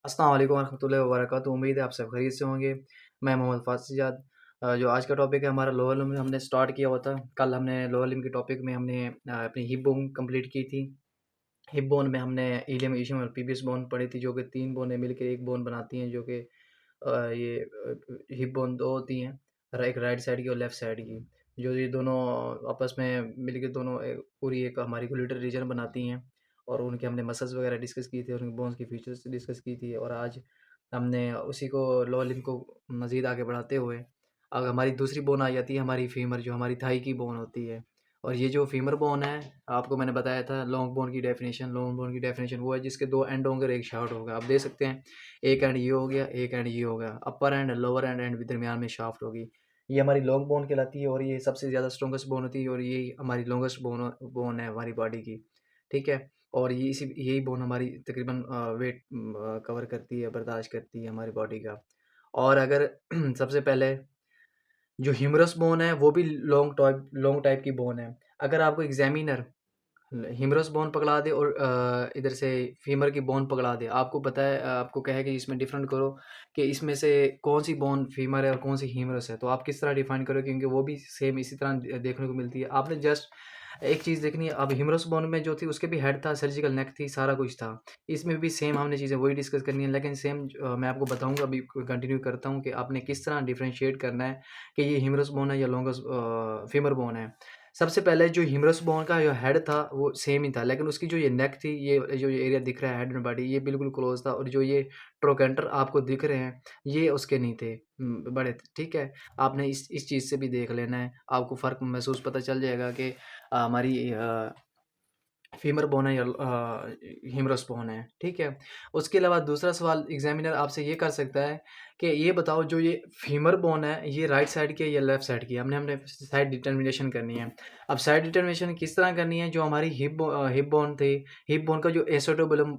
अस्सलाम वालेकुम वरहमतुल्लाहि वबरकातुहू। उम्मीद है आप सब खैरियत से होंगे। मैं मोहम्मद फ़ासिज़ाद। जो आज का टॉपिक है हमारा लोअर लिम्ब हमने स्टार्ट किया हुआ था। कल हमने लोअर लिम्ब के टॉपिक में हमने अपनी हिप बोन कंप्लीट की थी। हिप बोन में हमने इलियम, इशियम और पीबियस बोन पढ़ी थी, जो कि 3 बोनें मिलके एक बोन बनाती हैं, जो कि हिप बोन 2 होती हैं, एक राइट साइड की और लेफ्ट साइड की। जो ये दोनों आपस में मिलके दोनों पूरी एक हमारी ग्लूटल रीजन बनाती हैं, और उनके हमने मसल्स वगैरह डिस्कस की थी और उनकी बोन्स की फीचर्स डिस्कस की थी। और आज हमने उसी को लोअर लिम्ब को मज़ीद आगे बढ़ाते हुए अब हमारी दूसरी बोन आ जाती है, हमारी फीमर, जो हमारी थाई की बोन होती है। और ये जो फीमर बोन है, आपको मैंने बताया था लॉन्ग बोन की डेफिनेशन वो है जिसके 2 एंड होंगे और एक शाफ्ट होगा। आप देख सकते हैं, एक एंड ये हो गया, एक एंड ये हो गया, अपर एंड, लोअर एंड, एंड दरमियान में शाफ्ट होगी। ये हमारी लॉन्ग बोन कहलाती है और ये सबसे ज़्यादा स्ट्रॉन्गेस्ट बोन होती है और यही हमारी लॉन्गेस्ट बोन है हमारी बॉडी की। ठीक है? और ये इसी यही बोन हमारी तकरीबन वेट कवर करती है, बर्दाश्त करती है हमारी बॉडी का। और अगर सबसे पहले जो ह्यूमरस बोन है वो भी लॉन्ग टाइप की बोन है। अगर आपको एग्जामिनर ह्यूमरस बोन पकड़ा दे और इधर से फीमर की बोन पकड़ा दे, आपको पता है, आपको कहे कि इसमें डिफरेंट करो कि इसमें से कौन सी बोन फीमर है और कौन सी ह्यूमरस है, तो आप किस तरह डिफाइन करोगे? क्योंकि वो भी सेम इसी तरह देखने को मिलती है। आपने जस्ट एक चीज़ देखनी है, अब ह्यूमरस बोन में जो थी उसके भी हेड था, सर्जिकल नेक थी, सारा कुछ था। इसमें भी सेम हमने चीज़ें वही डिस्कस करनी है, लेकिन सेम मैं आपको बताऊंगा, अभी कंटिन्यू करता हूँ कि आपने किस तरह डिफ्रेंशिएट करना है कि ये ह्यूमरस बोन है या लॉन्गस फीमर बोन है। सबसे पहले जो ह्यूमरस बोन का जो हेड था वो सेम ही था, लेकिन उसकी जो ये नेक थी, ये जो ये एरिया दिख रहा है हेड एंड बॉडी, ये बिल्कुल क्लोज था, और जो ये ट्रोकेंटर आपको दिख रहे हैं ये उसके नहीं थे, बड़े थे। ठीक है? आपने इस चीज़ से भी देख लेना है, आपको फ़र्क महसूस पता चल जाएगा कि हमारी फीमर बोन है या ह्यूमरस बोन है। ठीक है? उसके अलावा दूसरा सवाल एग्जामिनर आपसे ये कर सकता है कि ये बताओ, जो ये फीमर बोन है ये राइट साइड की है या लेफ्ट साइड की है? हमने साइड डिटर्मिनेशन करनी है। अब साइड डिटर्मिनेशन किस तरह करनी है? जो हमारी हिप बोन थी, हिप बोन का जो एसिटोबुलम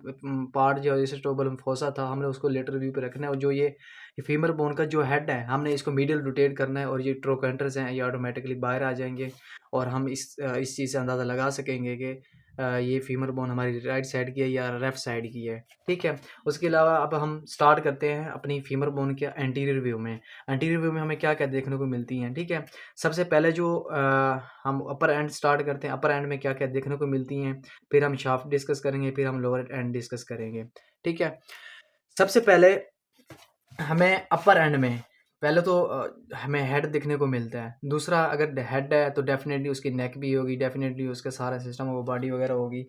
पार्ट, जो एसिटोबुलम फोसा था, हमने उसको लेटरल व्यू पे रखना है, और जो ये फीमर बोन का जो हेड है हमने इसको मीडियल रोटेट करना है, और ये ट्रोकेंटर्स हैं ये ऑटोमेटिकली बाहर आ जाएंगे, और हम इस चीज़ से अंदाज़ा लगा सकेंगे कि ये फीमर बोन हमारी राइट साइड की है या लेफ्ट साइड की है। ठीक है? उसके अलावा अब हम स्टार्ट करते हैं अपनी फीमर बोन के एंटीरियर व्यू में। एंटीरियर व्यू में हमें क्या-क्या देखने को मिलती हैं? ठीक है? सबसे पहले जो हम अपर एंड स्टार्ट करते हैं, अपर एंड में क्या-क्या देखने को मिलती हैं, फिर हम शाफ्ट डिस्कस करेंगे, फिर हम लोअर एंड डिस्कस करेंगे। ठीक है? सबसे पहले हमें अपर एंड में पहले तो हमें हेड देखने को मिलता है। दूसरा, अगर हेड है तो डेफ़िनेटली उसकी नेक भी होगी, डेफ़िनेटली उसका सारा सिस्टम वो बॉडी वगैरह होगी।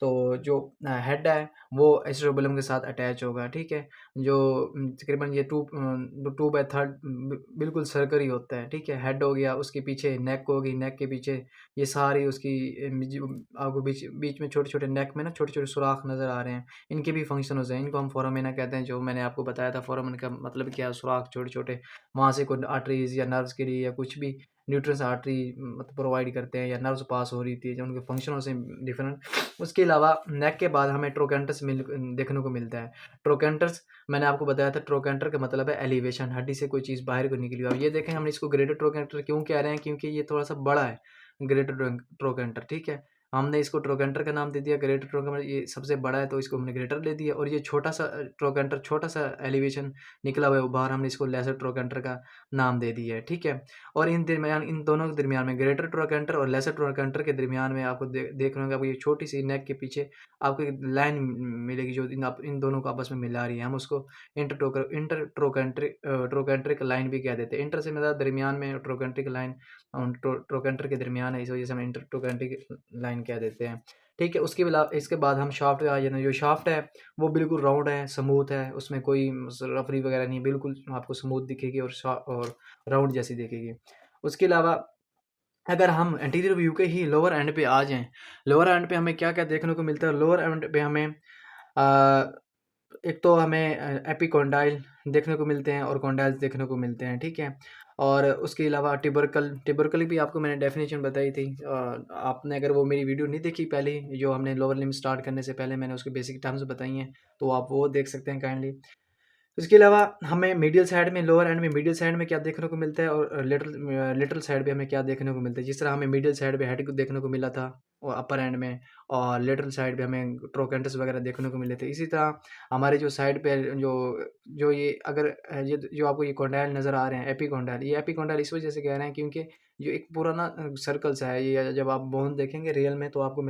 तो जो हेड है वो एस्ट्रोबलम के साथ अटैच होगा। ठीक है? जो तकरीबन ये 2/3 बिल्कुल सर्कल ही होता है। ठीक है? हेड हो गया, उसके पीछे नेक होगी, नेक के पीछे ये सारी उसकी आपको बीच बीच में छोटे-छोटे नेक में ना छोटे-छोटे सुराख नज़र आ रहे हैं। इनके भी फंक्शनल्स हैं, इनको हम फोरामिना कहते हैं। जो मैंने आपको बताया था, फोरामिन का मतलब क्या है, सुराख छोटे-छोटे, वहाँ से कोई आर्टरीज़ या नर्व्स के लिए या कुछ भी न्यूट्रस आर्टरी मतलब प्रोवाइड करते हैं, या नर्व्स पास हो रही थी, जो उनके फंक्शनल से डिफरेंट। उसके अलावा नेक के बाद हमें ट्रोकेंटर्स देखने को मिलता है। ट्रोकेंटर्स मैंने आपको बताया था, ट्रोकेंटर का मतलब है एलिवेशन, हड्डी से कोई चीज़ बाहर को निकली हो। अब ये देखें, हमने इसको ग्रेटर ट्रोकेंटर क्यों कह रहे हैं? क्योंकि ये थोड़ा-सा बड़ा है, ग्रेटर ट्रोकेंटर। ठीक है? हमने इसको ट्रोकेंटर का नाम दे दिया, ग्रेटर ट्रोकेंटर, ये सबसे बड़ा है तो इसको हमने ग्रेटर ले दिया, और ये छोटा-सा ट्रोकेंटर, छोटा-सा एलिवेशन निकला हुआ है बाहर, हमने इसको लेसर ट्रोकेंटर का नाम दे दिया है। ठीक है? और इन दोनों के दरमियान में, ग्रेटर ट्रोकेंटर और लेसर ट्रोकेंटर के दरमियान में, आपको देख रहे होंगे, आपको ये छोटी-सी नेक के पीछे आपको एक लाइन मिलेगी जो इन दोनों को आपस में मिला रही है। हम उसको ट्रोकेंट्रिक लाइन भी कह देते हैं। इंटर से मतलब दरमियान में, ट्रोकेंट्रिक लाइन ट्रोकेंटर के दरमियान है, इस वजह से हम इंटर ट्रोकेंट्रिक लाइन कह देते हैं। ठीक है? उसके अलावा इसके बाद हम शाफ्ट पे आ जाते हैं। जो शाफ्ट है वो बिल्कुल राउंड है, स्मूथ है, उसमें कोई रफरी वगैरह नहीं है, बिल्कुल आपको स्मूथ दिखेगी और राउंड जैसी दिखेगी। उसके अलावा अगर हम एंटीरियर व्यू के ही लोअर एंड पे आ जाएँ, लोअर एंड पे हमें क्या-क्या देखने को मिलता है? लोअर एंड पे हमें एक तो हमें एपिकोंडाइल देखने को मिलते हैं और कॉन्डाइल्स देखने को मिलते हैं। ठीक है? और उसके अलावा ट्यूबरकल भी आपको मैंने डेफिनेशन बताई थी। आपने अगर वो मेरी वीडियो नहीं देखी पहले, जो हमने लोअर लिम्ब स्टार्ट करने से पहले मैंने उसकी बेसिक टर्म्स बताई हैं, तो आप वो देख सकते हैं काइंडली। इसके अलावा हमें मीडियल साइड में, लोअर एंड में मीडियल साइड में क्या देखने को मिलता है और लेटरल साइड पे हमें क्या देखने को मिलता है। जिस तरह हमें मीडियल साइड पे हेड को देखने को मिला था और अपर एंड में, और लेटरल साइड पे हमें ट्रोकेंटस वगैरह देखने को मिले थे। इसी तरह हमारे जो साइड पे जो जो ये अगर ये जो आपको ये कॉन्डाइल नज़र आ रहे हैं, एपिकॉन्डाइल, ये एपिकॉन्डाइल इस वजह से कह रहे हैं क्योंकि जो एक पूरा ना सर्कल सा है, ये जब आप बोन देखेंगे रियल में तो आपको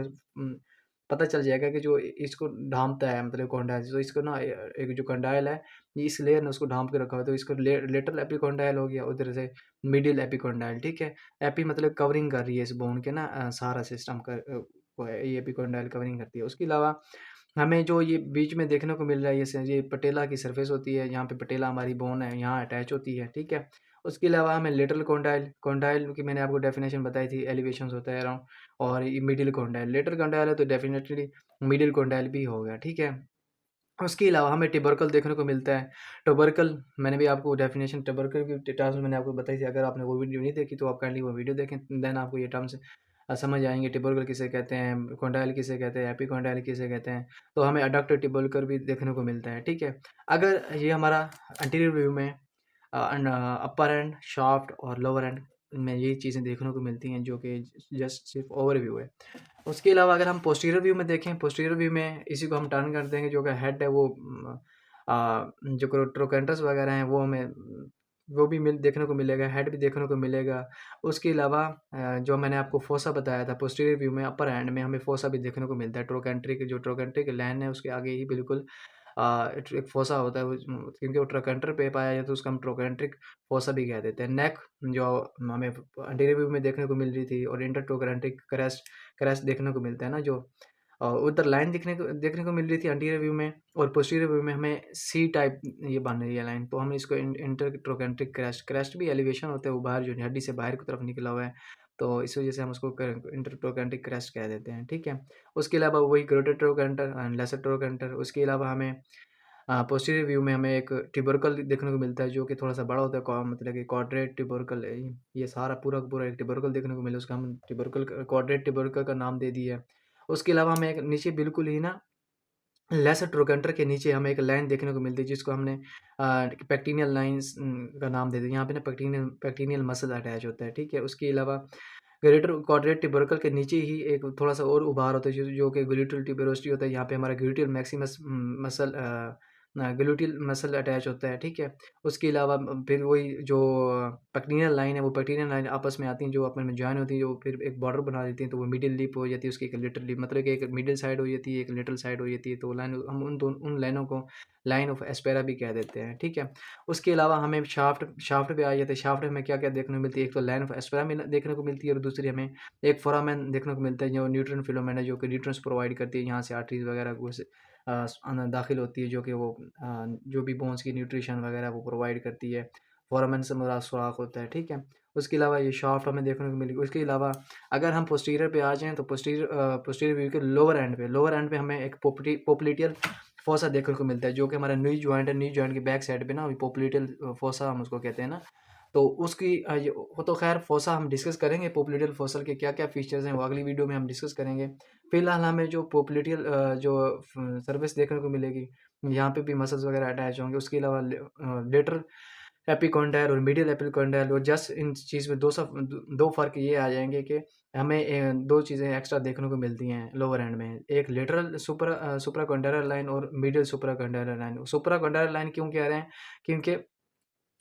पता चल जाएगा कि जो इसको ढाँपता है मतलब कॉन्डाइल, तो इसको ना एक जो कॉन्डाइल है, ये इस लेयर ने उसको ढाँप के रखा हुआ है, तो इसको लेटरल एपिकॉन्डाइल हो गया, उधर से मिडिल एपिकॉन्डाइल, ठीक है। एपी मतलब कवरिंग कर रही है इस बोन के ना सारा सिस्टम का वो है, ये एपिकॉन्डाइल कवरिंग करती है। उसके अलावा हमें जो ये बीच में देखने को मिल रहा है, ये पटेला की सरफेस होती है, यहाँ पे पटेला हमारी बोन है, यहाँ अटैच होती है, ठीक है। उसके अलावा हमें लेटरल कॉन्डाइल, कॉन्डाइल की मैंने आपको डेफिनेशन बताई थी, एलिवेशंस होता है अराउंड, और ये मिडिल कॉन्डाइल, लेटरल कॉन्डाइल है तो डेफिनेटली मिडिल कॉन्डाइल भी होगा, ठीक है। उसके अलावा हमें ट्यूबरकल देखने को मिलता है। ट्यूबरकल मैंने भी आपको डेफिनेशन ट्यूबरकल की टर्म्स मैंने आपको बताई थी। अगर आपने वो वीडियो नहीं देखी तो आप काइंडली वो वीडियो देखें, देन आपको ये टर्म्स समझ आएँगे। ट्यूबरकल किसे कहते हैं, कॉन्डाइल किसे कहते हैं, एपिकॉन्डाइल किसे कहते हैं। तो हमें एडक्टर ट्यूबरकल भी देखने को मिलता है, ठीक है। अगर ये हमारा एंटीरियर व्यू में अपर एंड, शाफ्ट और लोअर एंड में यही चीज़ें देखने को मिलती हैं, जो कि जस्ट सिर्फ ओवरव्यू है। उसके अलावा अगर हम पोस्टीरियर व्यू में देखें, पोस्टीरियर व्यू में इसी को हम टर्न कर देंगे, जो कि हेड है वो जो ट्रोकेंटस वगैरह हैं वो हमें वो भी देखने को मिलेगा, हेड भी देखने को मिलेगा। उसके अलावा जो मैंने आपको फोसा बताया था, पोस्टीरियर व्यू में अपर एंड में हमें फोसा भी देखने को मिलता है। ट्रोकेंट्रिक जो ट्रोकेंट्रिक लाइन है उसके आगे ही बिल्कुल एक फोसा होता है, क्योंकि वो ट्रोकेंटर पे पाया जाए तो उसका हम ट्रोकेंट्रिक फोसा भी कह देते हैं। नेक जो हमें एंटीरियर व्यू में देखने को मिल रही थी, और इंटर ट्रोकेंट्रिक क्रेस्ट क्रैश देखने को मिलता है ना, जो उधर लाइन देखने को मिल रही थी एंटीरियर व्यू में, और पोस्टीरियर व्यू में हमें सी टाइप ये बन रही है लाइन, तो हम इसको इंटर ट्रोकेंट्रिक क्रैश, क्रैश भी एलिवेशन होता है, वो बाहर जो हड्डी से बाहर की तरफ निकला हुआ है, तो इस वजह से हम उसको इंटर ट्रोकेंट्रिक क्रैश कह देते हैं, ठीक है। उसके अलावा वही greater trochanter and lesser trochanter. उसके अलावा हमें पोस्टीरियर व्यू में हमें एक ट्यूबरकल देखने को मिलता है, जो कि थोड़ा सा बड़ा होता है, मतलब कि क्वाड्रेट ट्यूबरकल है। ये सारा पूरा का पूरा एक ट्यूबरकल देखने को मिला, उसका हम ट्यूबरकल क्वाड्रेट ट्यूबरकल का नाम दे दिया है। उसके अलावा हमें एक नीचे बिल्कुल ही ना लेसर ट्रोकेंटर के नीचे हमें एक लाइन देखने को मिलती है, जिसको हमने पेक्टिनियल लाइंस का नाम दे दिया। यहाँ पे ना पेक्टिनियल पेक्टिनियल मसल अटैच होता है, ठीक है। उसके अलावा ग्रेटर क्वाड्रेट ट्यूबरकल के नीचे ही एक थोड़ा-सा और उभार होता है, जो कि ग्लूटेल ट्यूबरोसिटी होता है। यहाँ पे हमारा ग्लूटेल मैक्सिमस मसल ग्लूटेल मसल अटैच होता है, ठीक है। उसके अलावा फिर वही जो पेक्टिनियल लाइन है, वो पेक्टिनियल लाइन आपस में आती हैं, जो आपस में जॉइन होती है, जो फिर एक बॉर्डर बना देती हैं, तो वो मिडिल लिप हो जाती है, उसकी एक लेटरल लिप, मतलब कि एक मिडिल साइड हो जाती है, एक लेटरल साइड हो जाती है। तो लाइन हम उन लाइनों को लाइन ऑफ एस्पेरा भी कह देते हैं, ठीक है। उसके अलावा हमें शाफ्ट शाफ्ट पे आ जाते हैं। शाफ्ट में हमें क्या-क्या देखने को मिलती है, एक तो लाइन ऑफ एस्पेरा देखने को मिलती है, और दूसरी हमें एक फोरामेन देखने को मिलता है, जो न्यूट्रिएंट फिलामेंट है, जो कि न्यूट्रिएंट्स प्रोवाइड करती है। यहाँ से आर्टरीज वगैरह घुस अंदर दाखिल होती है, जो कि वो जो भी बोन्स की न्यूट्रिशन वगैरह वो प्रोवाइड करती है। फोरामेन से हमारा सुराख होता है, ठीक है। उसके अलावा ये शाफ्ट हमें देखने को मिलेगी। उसके अलावा अगर हम पोस्टीरियर पे आ जाएँ, तो पोस्टीरियर व्यू के लोअर एंड पे हमें एक पोप्लिटियल फोसा देखने को मिलता है, जो कि हमारा नी जॉइंट है। नी जॉइंट के बैक साइड पे ना पोप्लिटियल फोसा हम उसको कहते हैं ना। तो उसकी वो तो खैर फोसा हम डिस्कस करेंगे, पोप्लिटियल फोसल के क्या-क्या फीचर्स हैं, वो अगली वीडियो में हम डिस्कस करेंगे। फिलहाल हमें जो पोप्लिटियल जो सर्विस देखने को मिलेगी, यहाँ पे भी मसल्स वगैरह अटैच होंगे। उसके अलावा लेटरल एपिकॉन्डाइल और मीडियल एपिकॉन्डाइल, और जस्ट इन चीज़ में 2 फ़र्क ये आ जाएँगे कि हमें 2 चीज़ें एक्स्ट्रा देखने को मिलती हैं लोअर एंड में। एक लेटरल सुप्राकॉन्डाइलर लाइन और medial supracondylar line. Supracondylar line क्यों कह रहे हैं? क्योंकि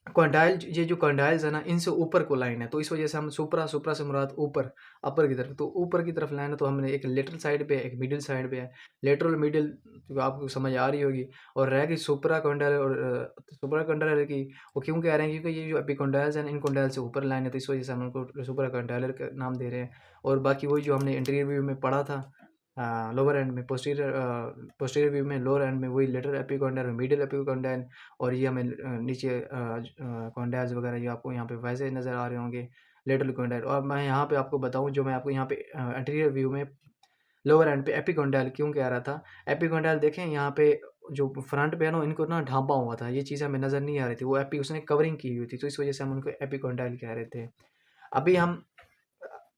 कॉन्डाइल, ये जो कॉन्डाइल्स है ना, इनसे ऊपर को लाइन है, तो इस वजह से हम सुप्रा सुप्रा से मुराद ऊपर, अपर की तरफ। तो ऊपर की तरफ लाइन है, तो हमने एक लेटरल साइड पे एक मिडिल साइड पे है। लेटरल मिडिल जो आपको समझ आ रही होगी, और रह गई सुप्रा कॉन्डाइल, और सुप्रा कॉन्डाइलर की वो क्यों कह रहे हैं, क्योंकि ये जो एपिकॉन्डाइल्स हैं, इन कॉन्डाइल से ऊपर लाइन है, तो इस वजह से हम उनको सुप्रा कॉन्डाइलर का नाम दे रहे हैं। और बाकी वही जो हमने इंटीरियर व्यू में पढ़ा था, लोअर एंड में पोस्टीरियर व्यू में, लोअर एंड में वही लेटरल एपिकॉन्डाइल और मिडिल एपिकॉन्डाइल, और ये हमें नीचे कॉन्डाइल्स वगैरह ये आपको यहाँ पे वैसे नज़र आ रहे होंगे, लेटरल कॉन्डाइल। और मैं यहाँ पे आपको बताऊँ, जो मैं आपको यहाँ पे एंटीरियर व्यू में लोअर एंड पे एपिकॉन्डाइल क्यों कह रहा था। एपिकॉन्डाइल देखें यहाँ पे जो फ्रंट पे है ना, इनको ना ढाँपा हुआ था, ये चीज़ हमें नज़र नहीं आ रही थी, वो उसने कवरिंग की हुई थी, तो इस वजह से हम उनको एपिकॉन्डाइल कह रहे थे। अभी हम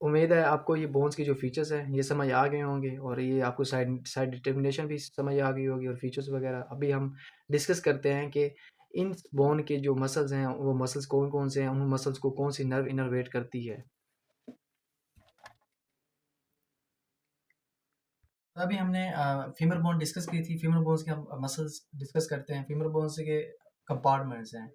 उम्मीद है आपको ये बोन्स की जो फीचर्स हैं ये समझ आ गए होंगे, और ये आपको साइड साइड डिटर्मिनेशन भी समझ आ गई होगी, और फीचर्स वगैरह। अभी हम डिस्कस करते हैं कि इन बोन के जो मसल्स हैं, वो मसल्स कौन-कौन से हैं, उन मसल्स को कौन सी नर्व इनर्वेट करती है? अभी हमने फीमर बोन डिस्कस की थी। फीमर बोन्स के हम मसल्स डिस्कस करते हैं। फीमर बोन्स के कंपार्टमेंट्स हैं,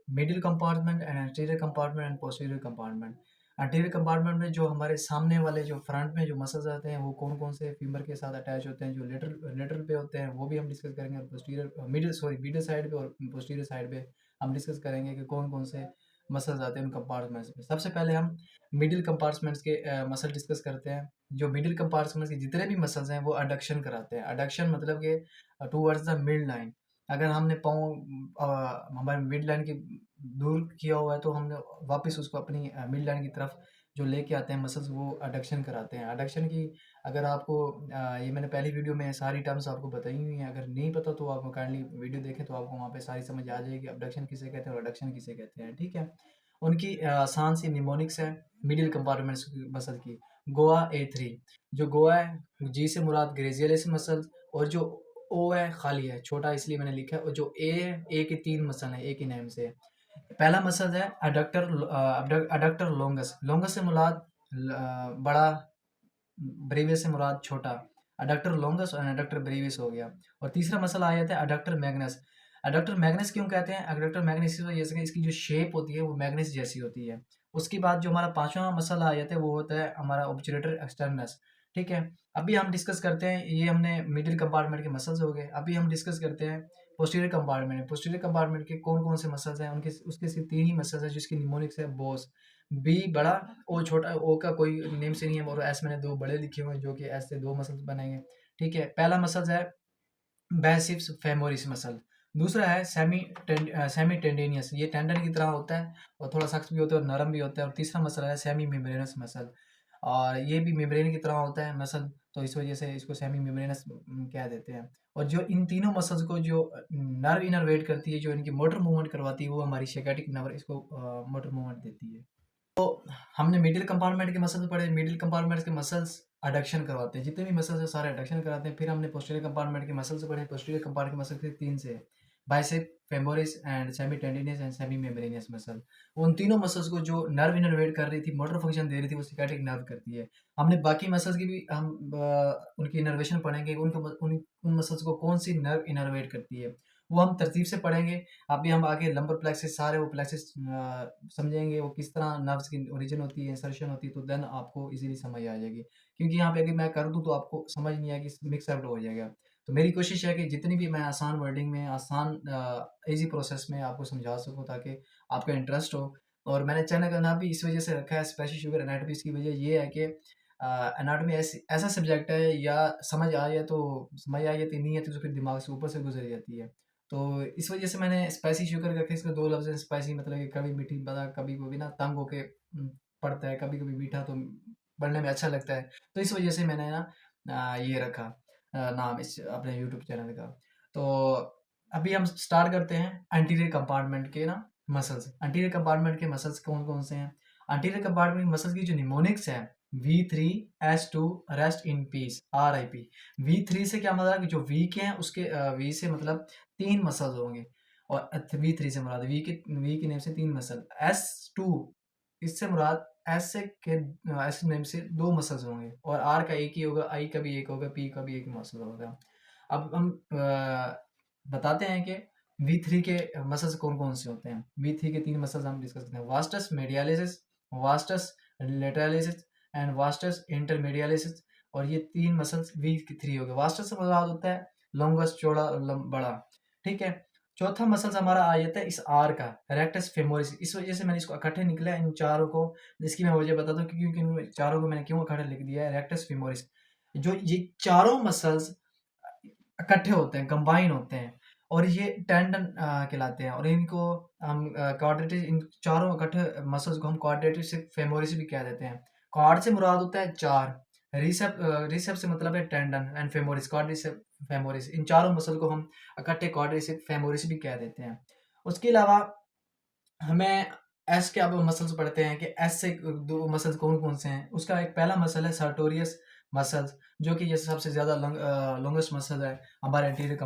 middle compartment and anterior compartment and posterior compartment. Anterior compartment में जो हमारे सामने वाले जो फ्रंट में जो मसल्स आते हैं, वो कौन-कौन से फीमर के साथ अटैच होते हैं, जो लेटरल लेटरल पे होते हैं, वो भी हम डिस्कस करेंगे। और पोस्टीरियर मिडिल साइड पे और पोस्टीरियर साइड पे हम डिस्कस करेंगे कि कौन-कौन से मसल्स आते हैं उन कंपार्टमेंट्स में। सबसे पहले हम मिडिल कंपार्टमेंट्स के मसल डिस्कस करते हैं। जो मिडिल कंपार्टमेंट्स के जितने भी मसल्स हैं, वो अडक्शन कराते हैं। अडक्शन मतलब कि टुवर्ड्स द मिड लाइन। अगर हमने पाँव हमारे मिड लाइन की दूर किया हुआ है, तो हमने वापस उसको अपनी मिड लाइन की तरफ जो लेके आते हैं मसल्स, वो अडक्शन कराते हैं। अडक्शन की अगर आपको ये मैंने पहली वीडियो में सारी टर्म्स आपको बताई हुई हैं। अगर नहीं पता तो आप काइंडली वीडियो देखें, तो आपको वहाँ पे सारी समझ आ जाएगी अबडक्शन किसे कहते हैं और अडक्शन किसे कहते हैं। ठीक है। उनकी आसान सी निमोनिक्स है मिडिल कंपार्टमेंट्स की मसल की। गोआ A3, जो गोआ है, जी से मुराद ग्रेजियलिस मसल, और जो ओ है खाली है, छोटा इसलिए मैंने लिखा है। और जो ए है, ए के 3 मसल हैं, ए के नेम से। पहला मसल है अडक्टर लॉन्गस। लॉन्गस से मुराद बड़ा, ब्रेवियस से मुराद छोटा। अडक्टर लॉन्गस और अडक्टर ब्रेवियस हो गया। और तीसरा मसल आ जाता है अडक्टर मैग्नस। अडक्टर मैग्नस क्यों कहते हैं? अडक्टर मैग्नस इस वजह से कि इसकी जो शेप होती है वो मैग्नस जैसी होती है। उसके बाद जो हमारा पांचवा मसल आ जाता है, वो होता है हमारा ऑब्चुलेटर एक्सटर्नस। ठीक है। अभी हम डिस्कस करते हैं, ये हमने मिडिल कंपार्टमेंट के मसल्स हो गए। अभी हम डिस्कस करते हैं पोस्टीरियर कंपार्टमेंट। पोस्टीरियर कंपार्टमेंट के कौन कौन से मसल्स हैं? उनके उसके सिर्फ 3 ही मसल्स हैं, जिसकी निमोनिक्स है बोस। बी बड़ा, ओ छोटा। ओ का कोई नेम से नहीं है, और एस मैंने 2 बड़े लिखे हुए हैं, जो कि एस से 2 मसल्स बनेंगे। ठीक है। पहला मसल्स है बैसिप्स फेमोरिस मसल। दूसरा है सेमी टेंडिनियस, ये टेंडन की तरह होता है और थोड़ा सख्त भी होता है और नरम भी होता है। और तीसरा मसल है सेमी मेम्ब्रेनस मसल, और ये भी मेम्ब्रेन की तरह होता है मसल, तो इस वजह से इसको सेमी मेम्ब्रेनस कह देते हैं। और जो इन तीनों मसल्स को जो नर्व इनर्वेट करती है, जो इनकी मोटर मूवमेंट करवाती है, वो हमारी शेकेटिक नर्व इसको मोटर मूवमेंट देती है। हमने मिडिल कंपार्टमेंट के मसल्स पढ़े। मिडिल कंपार्टमेंट के मसल्स अडक्शन करवाते हैं, जितने भी मसल्स हैं सारे अडक्शन कराते हैं। फिर हमने पोस्टीरियर कंपार्टमेंट के मसल्स पढ़े। पोस्टीरियर कंपार्टमेंट के मसल के 3 से bicep, femoris and semi tendinosus and semi membranosus muscle. उन तीनों मसल्स को जो नर्व इनर्वेट कर रही थी, मोटर फंक्शन दे रही थी, वो सिकाटिक नर्व करती है। हमने बाकी मसल्स की भी हम उनकी इनर्वेशन पढ़ेंगे, उन मसल्स को कौन सी नर्व इनर्वेट करती है, वो हम तरतीब से पढ़ेंगे। अभी हम आगे लंबर प्लेक्सिस, सारे वो प्लेक्सिस समझेंगे, वो किस तरह नर्व्स की ओरिजिन होती है, इंसर्शन होती है, तो देन आपको इजीली समझ आ जाएगी। क्योंकि यहाँ पे अगर मैं कर दूँ तो आपको समझ नहीं आएगी, मिक्स अप हो जाएगा। तो मेरी कोशिश है कि जितनी भी मैं आसान वर्डिंग में, आसान ईजी प्रोसेस में आपको समझा सकूँ, ताकि आपका इंटरेस्ट हो। और मैंने चैनल का नाम भी इस वजह से रखा है स्पेशल शुगर एनाटॉमी। इसकी वजह ये है कि एनाटॉमी ऐसा सब्जेक्ट है, या समझ आ जाए तो समझ आ जाती, नहीं है तो फिर दिमाग से ऊपर से गुजर जाती है। तो इस वजह से मैंने स्पाइसी शुगर रखे। इसके 2 लफ्ज़ हैं स्पाइसी, मतलब कि कभी मीठी बड़ा, कभी कभी ना तंग होके पड़ता है, कभी कभी मीठा, तो पढ़ने में अच्छा लगता है। तो इस वजह से मैंने ना ये रखा नाम इस अपने यूट्यूब चैनल का। तो अभी हम स्टार्ट करते हैं एंटीरियर कंपार्टमेंट के ना मसल्स। एंटीरियर कंपार्टमेंट के मसल्स कौन कौन से हैं? एंटीरियर कंपार्टमेंट मसल्स की जो निमोनिक्स है, V3S2 rest in peace, RIP। V3 से क्या मतलब है कि जो वी के हैं, उसके वी से मतलब 3 मसल्स होंगे। और V3 से मुराद वी के नेम से 3 मसल। S2 इससे मुराद एस नेम से 2 मसल्स होंगे, और आर का एक ही होगा, आई का भी एक होगा, पी का भी एक मसल होगा। अब हम बताते हैं कि V3 के मसल्स कौन कौन से होते हैं। V3 के 3 मसल्स हम डिस्कस करते हैं: वास्टस मेडियालिस, वास्टस लेटरालिस एंड वास्टस इंटरमीडियालिस। और ये 3 मसल्स V3 हो गए। वास्टस से मुराद होता है लॉन्गस, चौड़ा और बड़ा। ठीक है। चौथा मसल्स हमारा आ जाता है इस आर का, रेक्टस फेमोरिस। इस वजह से मैंने इसको इकट्ठे निकला इन चारों को, जिसकी मैं वजह बताता हूँ क्योंकि इन चारों को मैंने क्यों इकट्ठे लिख दिया है। रेक्टस फेमोरिस, जो ये चारों मसल्स इकट्ठे होते हैं, कंबाइन होते हैं, और ये टेंडन कहलाते हैं। और इनको हम क्वाड्रेटिस, इन चारों इकट्ठे मसल्स को हम क्वाड्रेटिस फेमोरिस भी कह देते हैं। क्वाड से मुराद होता है 4, रिसेप से मतलब है tendon, and femoris quadriceps femoris. इन चारों मसल को हम इकट्ठे क्वाड्रिसेप फेमोरिस भी कह देते हैं। उसके अलावा हमें एस के अब मसल्स पढ़ते हैं कि एस से 2 मसल्स कौन-कौन से हैं। उसका एक पहला मसल है सर्टोरियस मसल्स, जो कि ये सबसे ज़्यादा लॉन्गेस्ट मसल है हमारे एंटीरियर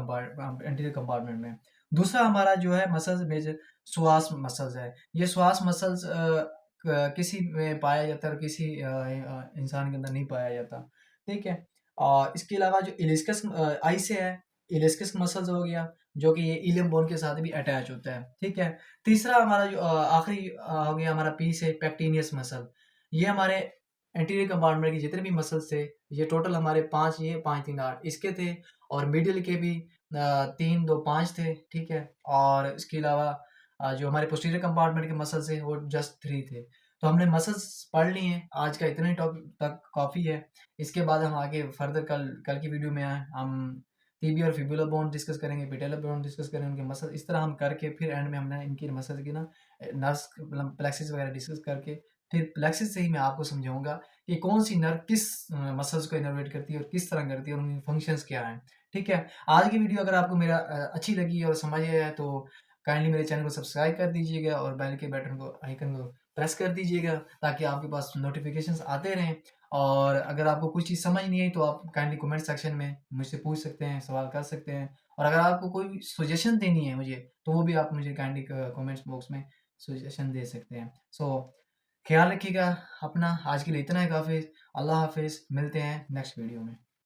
कंपार्टमेंट में। दूसरा हमारा जो है मसल्स मेजर श्वास मसल्स है। ये श्वास मसल्स किसी में पाया जाता है और किसी इंसान के अंदर नहीं पाया जाता, ठीक है। और इसके अलावा जो इलिस्कस आई से है, इलिस्कस मसल्स हो गया, जो कि ये इलियम बोन के साथ भी अटैच होता है, ठीक है। तीसरा हमारा जो आखिरी हो गया हमारा पी से पेक्टिनियस मसल। ये हमारे एंटीरियर कंपार्टमेंट के जितने भी मसल्स थे, ये टोटल हमारे 5, ये 5 3 8 इसके थे, और मिडिल के भी 3 2 5 थे, ठीक है। और इसके अलावा जो हमारे पोस्टीरियर कंपार्टमेंट के मसल्स हैं वो जस्ट 3 थे। तो हमने मसल्स पढ़ लिए हैं, आज का इतना ही टॉपिक तक काफ़ी है। इसके बाद हम आगे फर्दर कल कल की वीडियो में हम टीबी और फिबुलर बोन डिस्कस करेंगे, पेटेलर बोन डिस्कस करेंगे, उनके मसल इस तरह हम करके फिर एंड में हमने इनकी मसल की ना नर्व्स मतलब प्लेक्सिस वगैरह डिस्कस करके फिर प्लेक्सिस से ही मैं आपको समझाऊंगा कि कौन सी नर्व किस मसल्स को इनर्वेट करती है और किस तरह करती है और उनके फंक्शंस क्या हैं, ठीक है। आज की वीडियो अगर आपको मेरा अच्छी लगी और समझ आया तो काइंडली मेरे चैनल को सब्सक्राइब कर दीजिएगा और बेल के बटन को आइकन को प्रेस कर दीजिएगा, ताकि आपके पास नोटिफिकेशंस आते रहें। और अगर आपको कुछ चीज़ समझ नहीं आई तो आप काइंडली कमेंट सेक्शन में मुझसे पूछ सकते हैं, सवाल कर सकते हैं। और अगर आपको कोई सजेशन देनी है मुझे, तो वो भी आप मुझे काइंडली कमेंट्स बॉक्स में सजेशन दे सकते हैं। सो ख्याल रखिएगा अपना, आज के लिए इतना ही काफ़ी। अल्लाह हाफिज़, मिलते हैं नेक्स्ट वीडियो में।